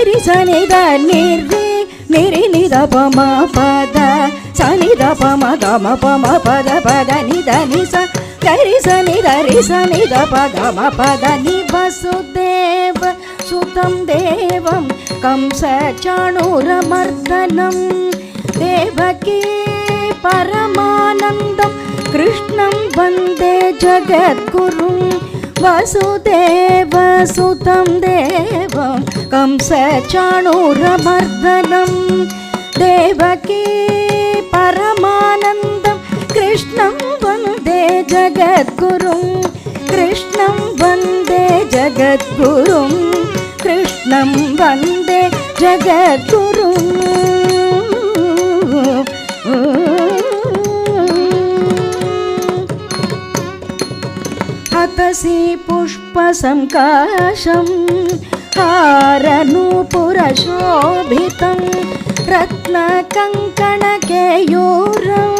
ರಿ ಸನಿ ದ ನಿರಿ ನಿರಿ ನಿದ ಪಮ ಪದ ಸನಿ ದ ಪಮ ಗಮ ಪಮ ಪದ ಪದ ನಿದ ನಿ ಸ ಗರಿ ಸನಿ ದ ರಿ ಸನಿ ದ ಪ ಗಮ ಪದ ನಿ ವಸುದೇವ ಸುತಂ ದೇವಂ ಕಂಸ ಚಾಣೂರಮರ್ದನಂ ದೇವಕೀ ಪರಮಾನಂದಂ ಕೃಷ್ಣಂ ವಂದೇ ಜಗದ್ಗುರುಂ ವಸುದೇವ ಸುತಂ ದೇವಂ ಕಂಸ ಚಾಣೂರಮರ್ದನಂ ದೇವಕೀ ಪರಮಾನಂದಂ ಕೃಷ್ಣಂ ವಂದೇ ಜಗದ್ಗುರುಂ ಕೃಷ್ಣಂ ವಂದೇ ಜಗದ್ಗುರುಂ ಕೃಷ್ಣಂ ವಂದೇ ಜಗದ್ಗುರುಂ ಹತಸಿ ಪುಷ್ಪಸಂಕಾಶಂ ಹಾರನೂಪುರಶೋಭಿತಂ ರತ್ನಕಂಕಣಕೇಯೂರಂ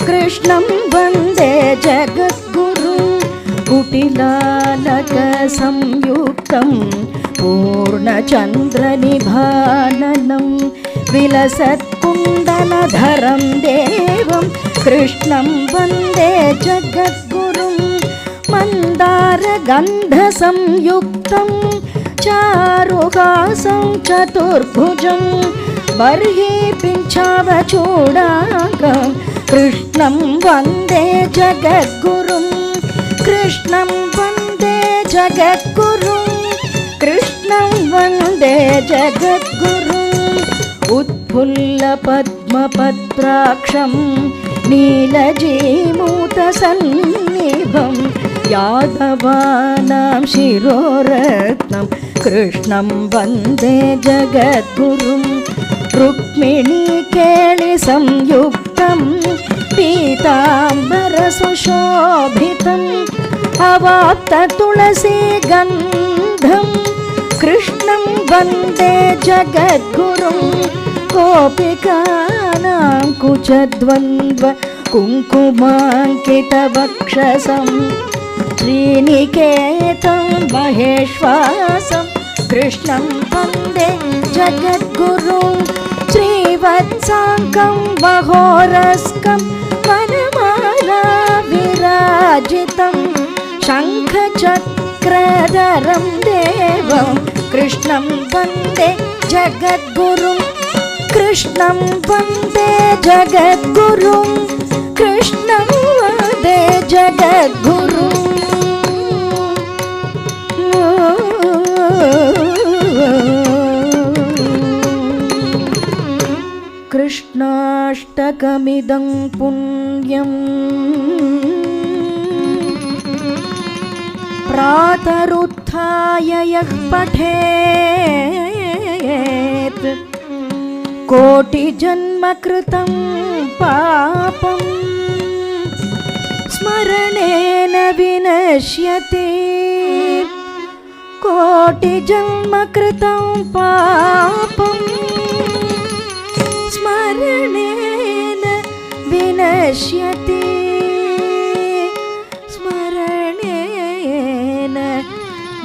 ಕೃಷ್ಣಂ ವಂದೇ ಜಗದ್ಗುರುಂ ಕುಟಿಲಾಲಕಸಂಯುಕ್ತಂ ಪೂರ್ಣಚಂದ್ರನಿಭಾನನಂ ವಿಲಸತ್ಕುಂಡಲಧರಂ ದೇವಂ ಕೃಷ್ಣಂ ವಂದೇ ಜಗದ್ಗುರುಂ ಮಂದಾರಗಂಧಸಂಯುಕ್ತಂ ಚಾರುಹಾಸಂ ಚತುರ್ಭುಜಂ ಬರ್ಹಿ ಪಿಂಚಾವಚೂಡಾಂಗಂ ಕೃಷ್ಣಂ ವಂದೇ ಜಗದ್ಗುರುಂ ಕೃಷ್ಣಂ ವಂದೇ ಜಗದ್ಗುರುಂ ಕೃಷ್ಣಂ ವಂದೇ ಜಗದ್ಗುರುಂ ಉತ್ಫುಲ್ಲಪದ್ಮಪತ್ರಾಕ್ಷಂ ನೀಲಜೀಮೂತಸನ್ನಿಭಂ ಯಾದವಾನಾಂ ಶಿರೋರತ್ನಂ ಕೃಷ್ಣಂ ವಂದೇ ಜಗದ್ಗುರುಂ ರುಕ್ಮಿಣೀ ಕೇಳಿ ಸಂಯುಕ್ತಂ ಪೀತಾಂಬರ ಸುಶೋಭಿತಂ ಅವಾಪ್ತ ತುಳಸಿ ಗಂಧಂ ಕೃಷ್ಣಂ ವಂದೇ ಜಗದ್ಗುರುಂ ಗೋಪಿಕಾನಾಂ ಕುಚದ್ವಂದ್ವ ಕುಂಕುಮಾಂಕಿತವಕ್ಷಸಂ ಶ್ರೀನಿಕೇತಂ ಮಹೇಶ್ವಾಸಂ ಕೃಷ್ಣಂ ವಂದೇ ಜಗದ್ಗುರುಂ ಶ್ರೀವತ್ಸಾಂಗಂ ಮಹೋರಸ್ಕಂ ವನಮಾಲಾ ವಿರಾಜಿತಂ ಶಂಖಚಕ್ರಧರಂ ದೇವಂ ಕೃಷ್ಣಂ ವಂದೇ ಜಗದ್ಗುರುಂ ಕೃಷ್ಣಂ ವಂದೇ ಜಗದ್ಗುರುಂ ಕೃಷ್ಣಂ ವಂದೇ ಜಗದ್ಗುರುಂ ಕೃಷ್ಣಾಷ್ಟಕಮಿದಂ ಪುಣ್ಯಂ ಪ್ರಾತರುತ್ಥಾಯ ಯಃ ಪಠೇತ್ ಕೋಟಿಜನ್ಮಕೃತಂ ಪಾಪಂ ಸ್ಮರಣೇನ ವಿನಶ್ಯತಿ ಕೋಟಿಜನ್ಮಕೃತಂ ಪಾಪಂ ಸ್ಮರಣೇನ ವಿನಶ್ಯತಿ ಸ್ಮರಣೇನ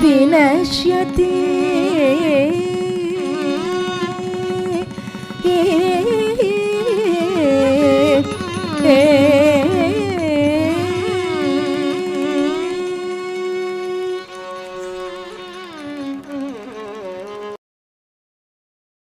ವಿನಶ್ಯತಿ